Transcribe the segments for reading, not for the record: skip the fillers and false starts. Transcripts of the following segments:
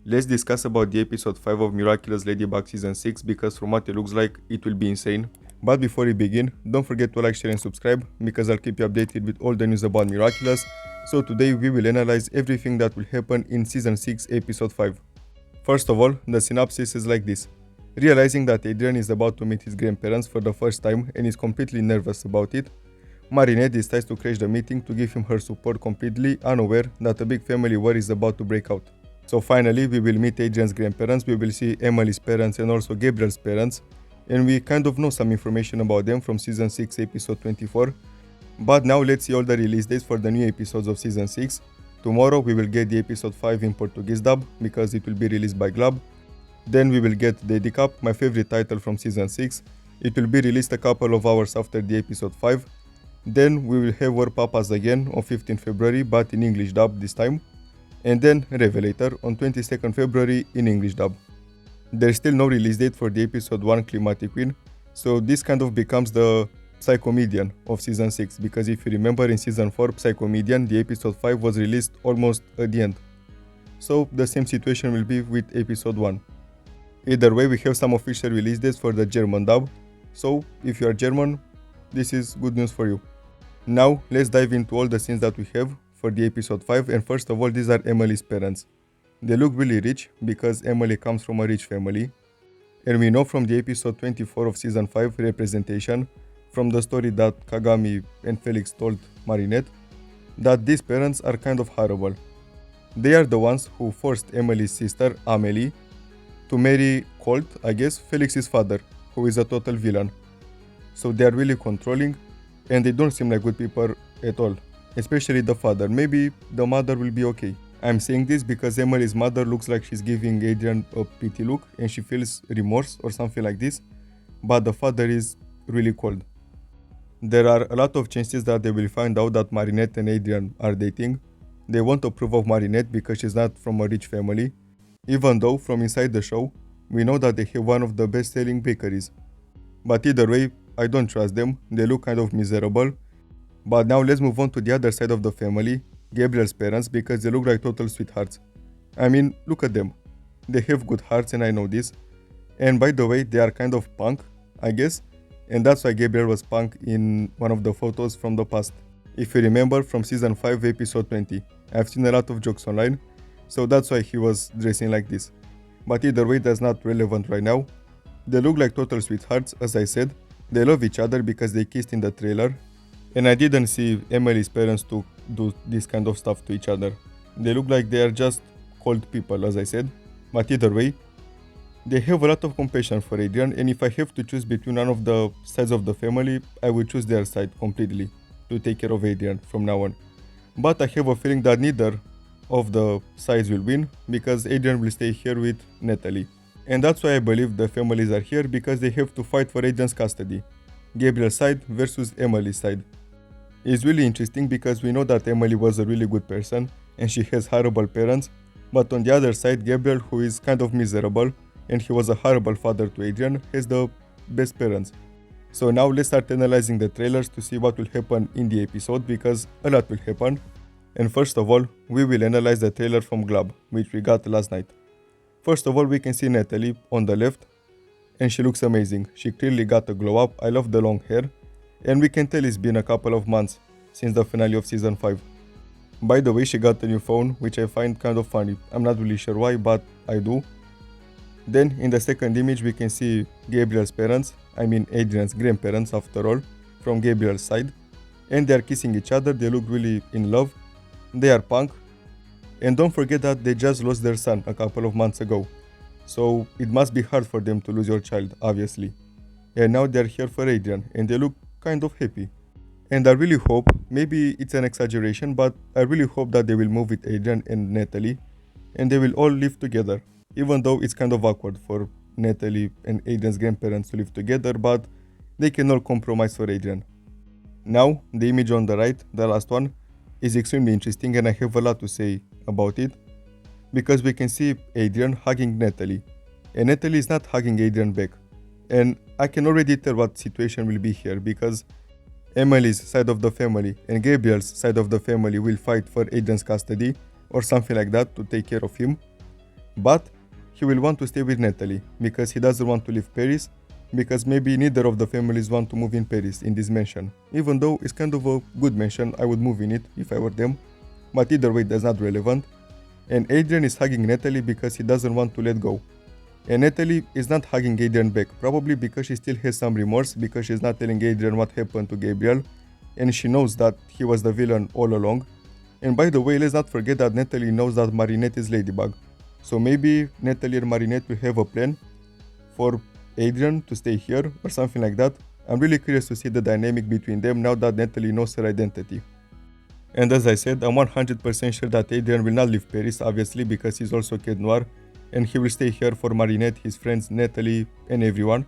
Let's discuss about the episode 5 of Miraculous Ladybug season 6 because from what it looks like, it will be insane. But before we begin, don't forget to like, share and subscribe because I'll keep you updated with all the news about Miraculous. So today we will analyze everything that will happen in season 6 episode 5. First of all, the synopsis is like this. Realizing that Adrian is about to meet his grandparents for the first time and is completely nervous about it, Marinette decides to crash the meeting to give him her support completely unaware that a big family war is about to break out. So finally, we will meet Adrian's grandparents, we will see Emily's parents and also Gabriel's parents, and we kind of know some information about them from season 6 episode 24. But now let's see all the release dates for the new episodes of season 6. Tomorrow we will get the episode 5 in Portuguese dub because it will be released by Glab. Then we will get Dedicap, my favorite title from season 6. It will be released a couple of hours after the episode 5. Then we will have Werepapas again on 15 February but in English dub this time. And then Revelator on 22nd February in English dub. There's still no release date for the episode 1 Climatic Queen, so this kind of becomes the Psychomedian of season 6 because if you remember in season 4 Psychomedian, the episode 5 was released almost at the end. So the same situation will be with episode 1. Either way, we have some official release dates for the German dub, so if you are German, this is good news for you. Now let's dive into all the scenes that we have for the episode 5, and first of all, these are Emily's parents. They look really rich because Emily comes from a rich family, and we know from the episode 24 of season 5 representation, from the story that Kagami and Felix told Marinette, that these parents are kind of horrible. They are the ones who forced Emily's sister, Amelie, to marry Colt, I guess, Felix's father, who is a total villain. So they are really controlling, and they don't seem like good people at all. Especially the father. Maybe the mother will be okay. I'm saying this because Emily's mother looks like she's giving Adrian a pity look and she feels remorse or something like this, but the father is really cold. There are a lot of chances that they will find out that Marinette and Adrian are dating. They won't approve of Marinette because she's not from a rich family, even though from inside the show, we know that they have one of the best-selling bakeries. But either way, I don't trust them, they look kind of miserable. But now let's move on to the other side of the family, Gabriel's parents, because they look like total sweethearts. I mean, look at them. They have good hearts and I know this. And by the way, they are kind of punk, I guess. And that's why Gabriel was punk in one of the photos from the past. If you remember from season 5 episode 20. I've seen a lot of jokes online, so that's why he was dressing like this. But either way, that's not relevant right now. They look like total sweethearts, as I said. They love each other because they kissed in the trailer. And I didn't see Emily's parents to do this kind of stuff to each other. They look like they are just cold people, as I said. But either way, they have a lot of compassion for Adrian, and if I have to choose between one of the sides of the family, I would choose their side completely to take care of Adrian from now on. But I have a feeling that neither of the sides will win because Adrian will stay here with Natalie. And that's why I believe the families are here because they have to fight for Adrian's custody. Gabriel's side versus Emily's side. It's really interesting because we know that Emily was a really good person and she has horrible parents, but on the other side, Gabriel, who is kind of miserable and he was a horrible father to Adrian, has the best parents. So now let's start analyzing the trailers to see what will happen in the episode because a lot will happen. And first of all, we will analyze the trailer from Glab, which we got last night. First of all, we can see Natalie on the left and she looks amazing. She clearly got a glow up. I love the long hair. And we can tell it's been a couple of months since the finale of season 5. By the way, she got a new phone, which I find kind of funny. I'm not really sure why, but I do. Then in the second image we can see Gabriel's parents, I mean Adrian's grandparents after all, from Gabriel's side. And they are kissing each other, they look really in love. They are punk. And don't forget that they just lost their son a couple of months ago. So it must be hard for them to lose your child, obviously. And now they are here for Adrian and they look kind of happy. And I really hope, maybe it's an exaggeration, but I really hope that they will move with Adrian and Natalie and they will all live together. Even though it's kind of awkward for Natalie and Adrian's grandparents to live together, but they can all compromise for Adrian. Now, the image on the right, the last one, is extremely interesting and I have a lot to say about it. Because we can see Adrian hugging Natalie. And Natalie is not hugging Adrian back. And I can already tell what situation will be here because Emily's side of the family and Gabriel's side of the family will fight for Adrian's custody or something like that to take care of him. But he will want to stay with Natalie because he doesn't want to leave Paris, because maybe neither of the families want to move in Paris in this mansion. Even though it's kind of a good mansion, I would move in it if I were them, but either way that's not relevant. And Adrian is hugging Natalie because he doesn't want to let go. And Natalie is not hugging Adrian back, probably because she still has some remorse because she's not telling Adrian what happened to Gabriel, and she knows that he was the villain all along. And by the way, let's not forget that Natalie knows that Marinette is Ladybug. So maybe Natalie and Marinette will have a plan for Adrian to stay here or something like that. I'm really curious to see the dynamic between them now that Natalie knows her identity. And as I said, I'm 100% sure that Adrian will not leave Paris, obviously, because he's also Cat Noir, and he will stay here for Marinette, his friends, Natalie, and everyone.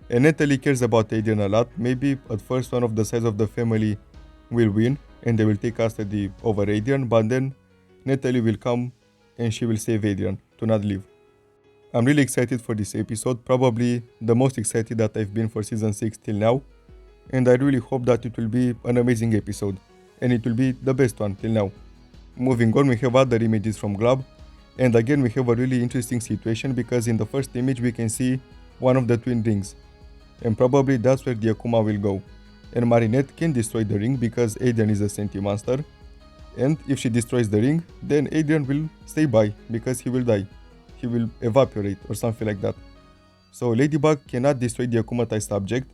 And Natalie cares about Adrian a lot. Maybe at first one of the sides of the family will win, and they will take custody over Adrian, but then Natalie will come and she will save Adrian to not leave. I'm really excited for this episode, probably the most excited that I've been for season 6 till now, and I really hope that it will be an amazing episode, and it will be the best one till now. Moving on, we have other images from Glob, and again we have a really interesting situation because in the first image we can see one of the twin rings, and probably that's where the Akuma will go. And Marinette can destroy the ring because Adrian is a sentient monster, and if she destroys the ring, then Adrian will stay by because he will die. He will evaporate or something like that. So Ladybug cannot destroy the akumatized object,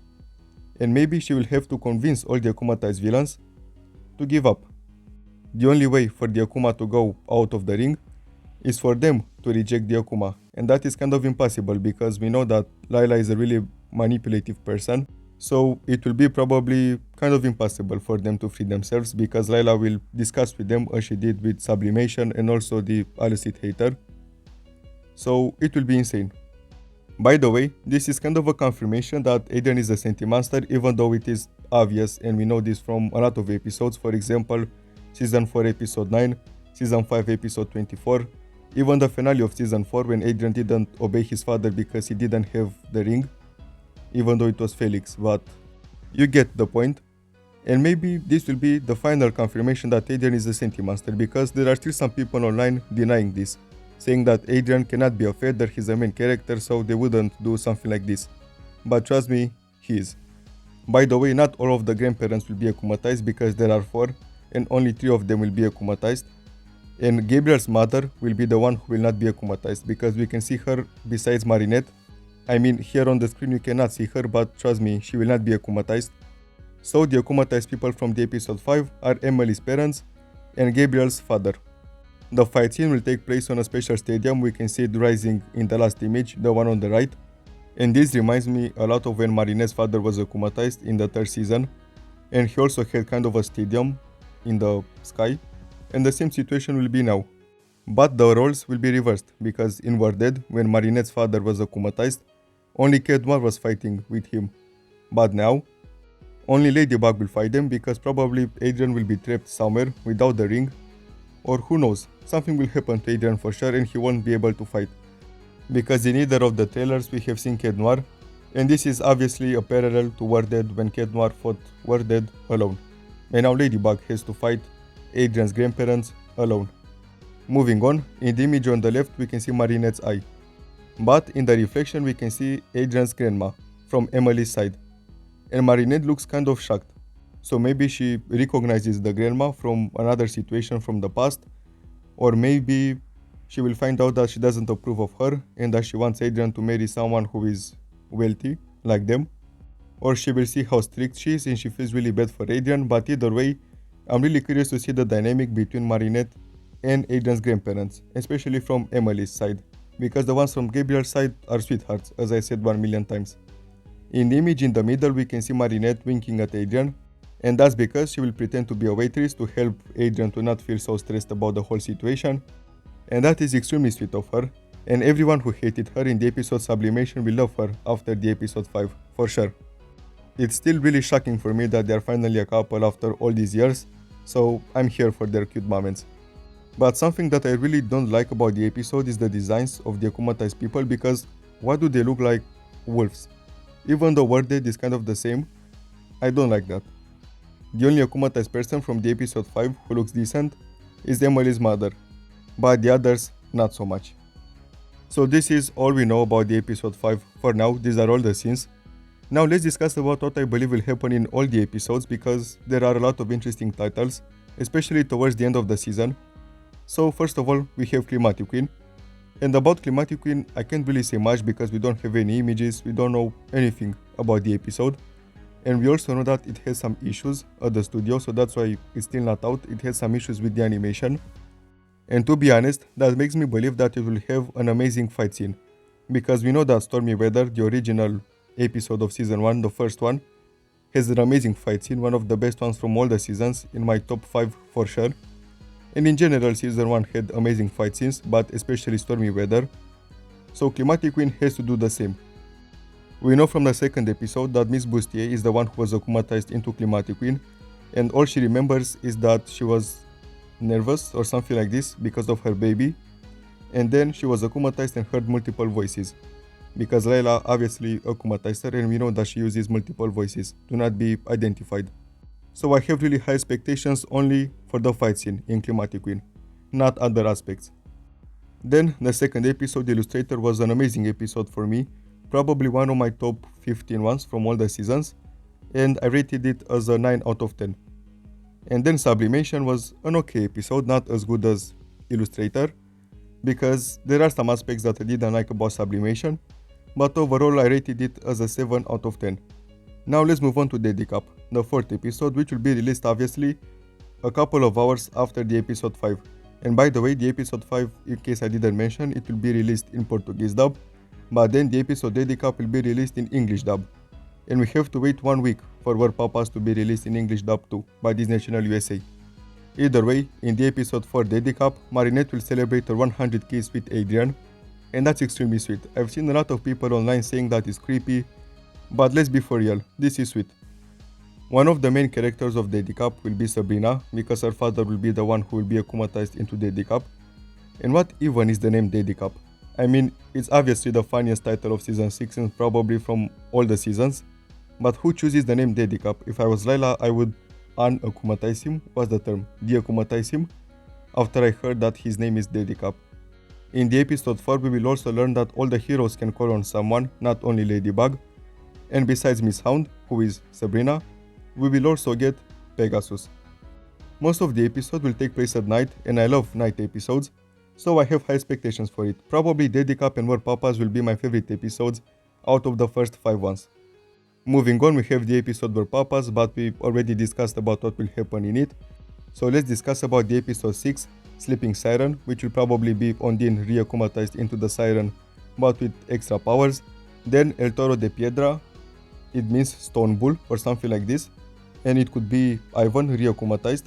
and maybe she will have to convince all the akumatized villains to give up. The only way for the Akuma to go out of the ring is for them to reject the Akuma, and that is kind of impossible because we know that Layla is a really manipulative person, so it will be probably kind of impossible for them to free themselves because Layla will discuss with them as she did with Sublimation and also the Alicet hater. So it will be insane. By the way, this is kind of a confirmation that Adrian is a sentient monster, even though it is obvious and we know this from a lot of episodes. For example, season 4 episode 9, season 5 episode 24, even the finale of season 4 when Adrian didn't obey his father because he didn't have the ring, even though it was Felix, but you get the point. And maybe this will be the final confirmation that Adrian is a sentient monster because there are still some people online denying this, saying that Adrian cannot be a feather, he's a main character, so they wouldn't do something like this. But trust me, he is. By the way, not all of the grandparents will be akumatized because there are 4 and only 3 of them will be akumatized. And Gabriel's mother will be the one who will not be akumatized because we can see her besides Marinette. I mean, here on the screen you cannot see her, but trust me, she will not be akumatized. So the akumatized people from the episode 5 are Emily's parents and Gabriel's father. The fight scene will take place on a special stadium. We can see it rising in the last image, the one on the right. And this reminds me a lot of when Marinette's father was akumatized in the 3rd season. And he also had kind of a stadium in the sky. And the same situation will be now. But the roles will be reversed, because in War Dead, when Marinette's father was akumatized, only Cat Noir was fighting with him. But now, only Ladybug will fight them because probably Adrian will be trapped somewhere without the ring. Or who knows, something will happen to Adrian for sure and he won't be able to fight. Because in either of the trailers we have seen Cat Noir, and this is obviously a parallel to War Dead when Cat Noir fought War Dead alone. And now Ladybug has to fight Adrian's grandparents alone. Moving on, in the image on the left we can see Marinette's eye. But in the reflection we can see Adrian's grandma from Emily's side. And Marinette looks kind of shocked. So maybe she recognizes the grandma from another situation from the past, or maybe she will find out that she doesn't approve of her and that she wants Adrian to marry someone who is wealthy, like them. Or she will see how strict she is and she feels really bad for Adrian, but either way, I'm really curious to see the dynamic between Marinette and Adrian's grandparents, especially from Emily's side, because the ones from Gabriel's side are sweethearts, as I said 1 million times. In the image in the middle we can see Marinette winking at Adrian, and that's because she will pretend to be a waitress to help Adrian to not feel so stressed about the whole situation, and that is extremely sweet of her, and everyone who hated her in the episode Sublimation will love her after the episode 5, for sure. It's still really shocking for me that they are finally a couple after all these years, so I'm here for their cute moments. But something that I really don't like about the episode is the designs of the akumatized people, because why do they look like wolves? Even though War Dead is kind of the same, I don't like that. The only akumatized person from the episode 5 who looks decent is Emily's mother, but the others not so much. So this is all we know about the episode 5 for now. These are all the scenes. Now let's discuss about what I believe will happen in all the episodes, because there are a lot of interesting titles, especially towards the end of the season. So first of all, we have Climatic Queen. And about Climatic Queen, I can't really say much because we don't have any images, we don't know anything about the episode. And we also know that it has some issues at the studio, so that's why it's still not out. It has some issues with the animation. And to be honest, that makes me believe that it will have an amazing fight scene. Because we know that Stormy Weather, the original episode of season 1, the first one, has an amazing fight scene, one of the best ones from all the seasons, in my top 5 for sure. And in general, season 1 had amazing fight scenes, but especially Stormy Weather. So Climatic Queen has to do the same. We know from the second episode that Miss Bustier is the one who was akumatized into Climatic Queen, and all she remembers is that she was nervous or something like this because of her baby, and then she was akumatized and heard multiple voices. Because Layla obviously akumatized her, and we know that she uses multiple voices, do not be identified. So I have really high expectations only for the fight scene in Climatic Queen, not other aspects. Then the second episode, Illustrator, was an amazing episode for me, probably one of my top 15 ones from all the seasons, and I rated it as a 9 out of 10. And then Sublimation was an okay episode, not as good as Illustrator, because there are some aspects that I didn't like about Sublimation, but overall I rated it as a 7 out of 10. Now let's move on to Deadly Cup, the fourth episode, which will be released obviously a couple of hours after the episode 5. And by the way, the episode 5, in case I didn't mention, it will be released in Portuguese dub, but then the episode Deadly Cup will be released in English dub. And we have to wait 1 week for Werepapas to be released in English dub too, by Disney Channel USA. Either way, in the episode 4 Deadly Cup, Marinette will celebrate her 100 kiss with Adrian, and that's extremely sweet. I've seen a lot of people online saying that is creepy, but let's be for real, this is sweet. One of the main characters of Deadly Cup will be Sabrina, because her father will be the one who will be akumatized into Deadly Cup. And what even is the name Deadly Cup? I mean, it's obviously the funniest title of season 6 and probably from all the seasons, but who chooses the name Deadly Cup? If I was Layla, I would unakumatize him, what's the term, deakumatize him, after I heard that his name is Deadly Cup. In the episode 4, we will also learn that all the heroes can call on someone, not only Ladybug, and besides Miss Hound, who is Sabrina, we will also get Pegasus. Most of the episode will take place at night, and I love night episodes, so I have high expectations for it. Probably Deadly Cup and Werepapas will be my favorite episodes out of the first 5 ones. Moving on, we have the episode Werepapas, but we already discussed about what will happen in it. So let's discuss about the episode 6, Sleeping Siren, which will probably be Ondine reakumatized into the Siren, but with extra powers. Then El Toro de Piedra, it means Stone Bull or something like this, and it could be Ivan reakumatized,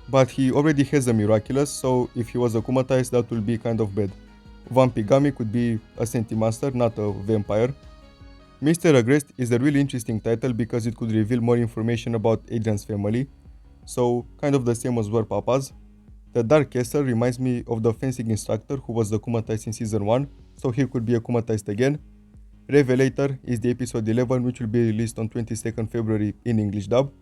but he already has a Miraculous, so if he was akumatized that will be kind of bad. Vampigami could be a Sentimaster, not a vampire. Mr. Agrest is a really interesting title because it could reveal more information about Adrian's family, so kind of the same as Werepapas. The Dark Castle reminds me of the fencing instructor who was akumatized in season 1, so he could be akumatized again. Revelator is the episode 11, which will be released on 22nd February in English dub,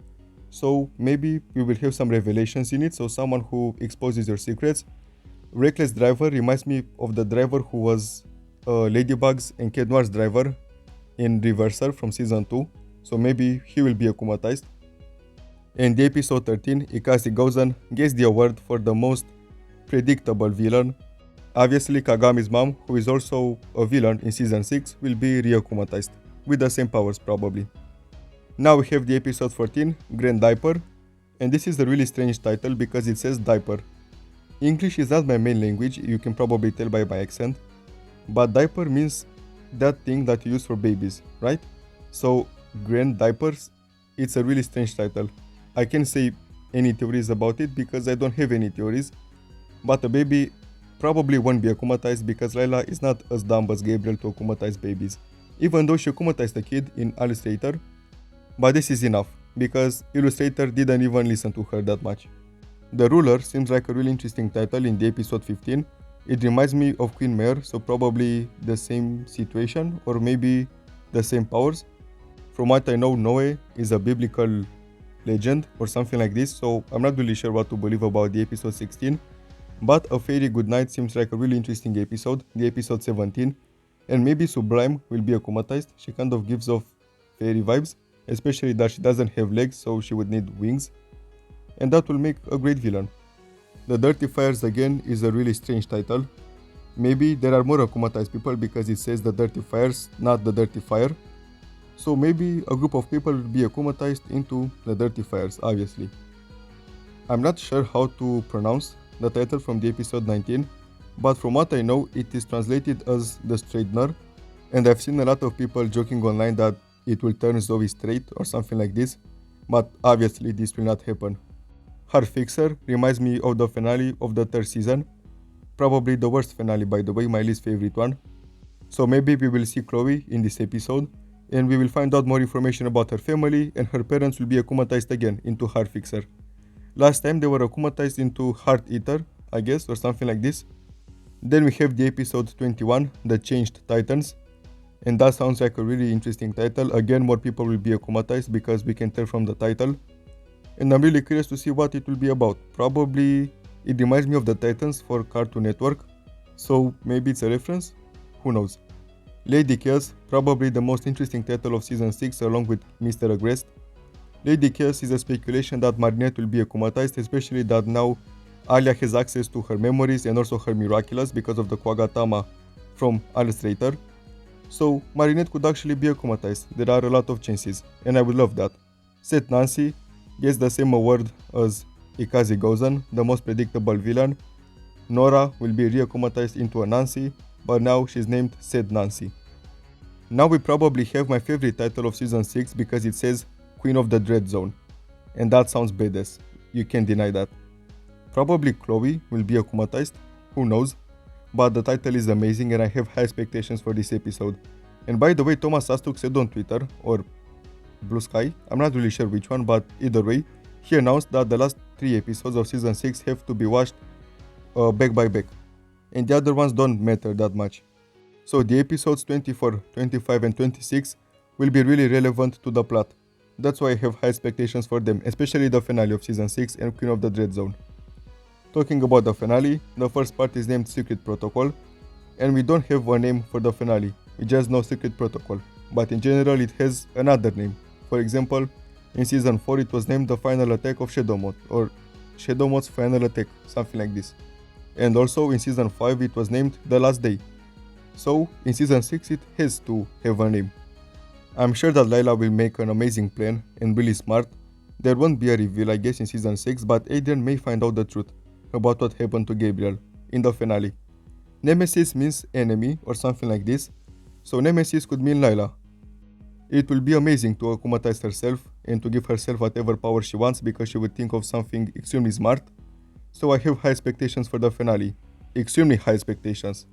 so maybe we will have some revelations in it, so someone who exposes your secrets. Reckless Driver reminds me of the driver who was Ladybug's and Cat Noir's driver in Reverser from season 2, so maybe he will be akumatized. And the episode 13, Ikasi Gozen gets the award for the most predictable villain. Obviously Kagami's mom, who is also a villain in season 6, will be reakumatized, with the same powers probably. Now we have the episode 14, Grand Diaper, and this is a really strange title because it says diaper. English is not my main language, you can probably tell by my accent, but diaper means that thing that you use for babies, right? So Grand Diapers, it's a really strange title. I can't say any theories about it because I don't have any theories, but a baby probably won't be akumatized because Layla is not as dumb as Gabriel to akumatize babies, even though she akumatized a kid in Illustrator, but this is enough because Illustrator didn't even listen to her that much. The Ruler seems like a really interesting title in the episode 15. It reminds me of Queen Mare, so probably the same situation or maybe the same powers. From what I know, Noe is a biblical legend or something like this, so I'm not really sure what to believe about the episode 16. But A Fairy Good Night seems like a really interesting episode, the episode 17, and maybe Sublime will be akumatized. She kind of gives off fairy vibes, especially that she doesn't have legs, so she would need wings, and that will make a great villain. The Dirty Fires again is a really strange title. Maybe there are more akumatized people because it says the Dirty Fires, not the Dirty Fire. So maybe a group of people will be akumatized into the Dirty Fires, obviously. I'm not sure how to pronounce the title from the episode 19, but from what I know it is translated as the Straightener, and I've seen a lot of people joking online that it will turn Zoe straight or something like this, but obviously this will not happen. Her Fixer reminds me of the finale of the third season, probably the worst finale by the way, my least favorite one. So maybe we will see Chloe in this episode, and we will find out more information about her family, and her parents will be akumatized again into Heart Fixer. Last time they were akumatized into Heart Eater, I guess, or something like this. Then we have the episode 21, The Changed Titans, and that sounds like a really interesting title. Again, more people will be akumatized because we can tell from the title. And I'm really curious to see what it will be about. Probably it reminds me of the Titans for Cartoon Network, so maybe it's a reference? Who knows? Lady Chaos, probably the most interesting title of Season 6 along with Mr. Agrest. Lady Chaos is a speculation that Marinette will be akumatized, especially that now Alia has access to her memories and also her Miraculous because of the Quagatama from Illustrator. So Marinette could actually be akumatized. There are a lot of chances, and I would love that. Set Nancy gets the same award as Ikazi Gozen, the most predictable villain. Nora will be re-akumatized into a Nancy, but now she's named Said Nancy. Now we probably have my favorite title of Season 6 because it says Queen of the Dread Zone, and that sounds badass, you can't deny that. Probably Chloe will be akumatized, who knows, but the title is amazing and I have high expectations for this episode. And by the way, Thomas Astuk said on Twitter, or Blue Sky, I'm not really sure which one, but either way, he announced that the last 3 episodes of Season 6 have to be watched back by back, and the other ones don't matter that much. So the episodes 24, 25 and 26 will be really relevant to the plot. That's why I have high expectations for them, especially the finale of Season 6 and Queen of the Dread Zone. Talking about the finale, the first part is named Secret Protocol, and we don't have a name for the finale, we just know Secret Protocol, but in general it has another name. For example, in Season 4 it was named The Final Attack of Shadow Mode, or Shadow Mode's Final Attack, something like this. And also in Season 5 it was named The Last Day. So in Season 6 it has to have a name. I'm sure that Layla will make an amazing plan and really smart. There won't be a reveal I guess in Season 6, but Adrian may find out the truth about what happened to Gabriel in the finale. Nemesis means enemy or something like this, so Nemesis could mean Layla. It will be amazing to akumatize herself and to give herself whatever power she wants because she would think of something extremely smart. So I have high expectations for the finale, extremely high expectations.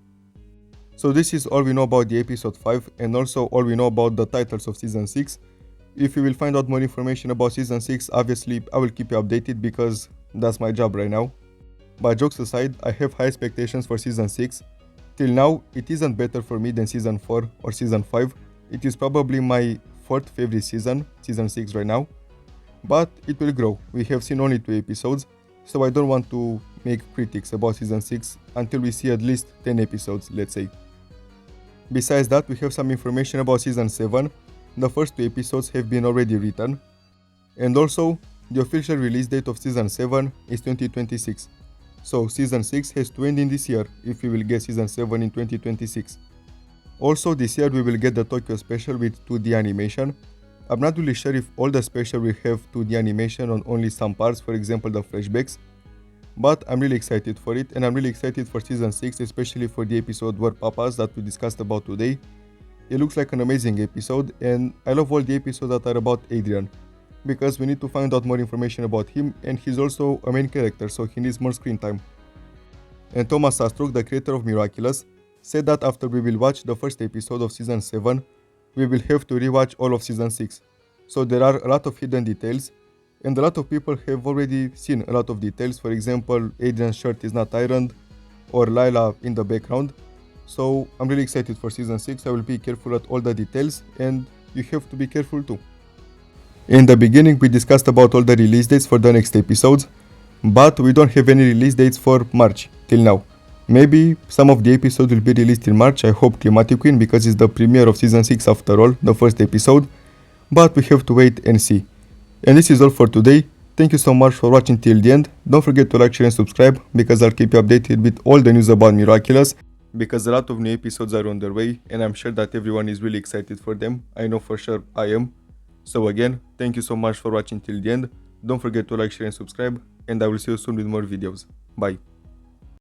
So this is all we know about the episode 5 and also all we know about the titles of Season 6. If you will find out more information about Season 6, obviously I will keep you updated because that's my job right now. But jokes aside, I have high expectations for Season 6. Till now, it isn't better for me than Season 4 or Season 5. It is probably my 4th favorite season, Season 6 right now. But it will grow. We have seen only 2 episodes, so I don't want to make critics about Season 6 until we see at least 10 episodes, let's say. Besides that, we have some information about Season 7. The first 2 episodes have been already written. And also, the official release date of Season 7 is 2026. So Season 6 has to end in this year if we will get Season 7 in 2026. Also this year we will get the Tokyo special with 2D animation. I'm not really sure if all the special will have 2D animation on only some parts, for example the flashbacks. But I'm really excited for it, and I'm really excited for Season 6, especially for the episode Werepapas that we discussed about today. It looks like an amazing episode, and I love all the episodes that are about Adrian, because we need to find out more information about him, and he's also a main character, so he needs more screen time. And Thomas Astruc, the creator of Miraculous, said that after we will watch the first episode of Season 7, we will have to rewatch all of Season 6. So there are a lot of hidden details, and a lot of people have already seen a lot of details. For example, Adrian's shirt is not ironed, or Layla in the background. So I'm really excited for Season 6, I will be careful at all the details, and you have to be careful too. In the beginning we discussed about all the release dates for the next episodes. but we don't have any release dates for March till now. Maybe some of the episodes will be released in March. I hope Climatic Queen, because it's the premiere of season 6 after all, the first episode, but we have to wait and see. And this is all for today. Thank you so much for watching till the end. Don't forget to like, share and subscribe, because I'll keep you updated with all the news about Miraculous, because a lot of new episodes are on their way and I'm sure that everyone is really excited for them. I know for sure I am. So again, thank you so much for watching till the end. Don't forget to like, share and subscribe, and I will see you soon with more videos. Bye.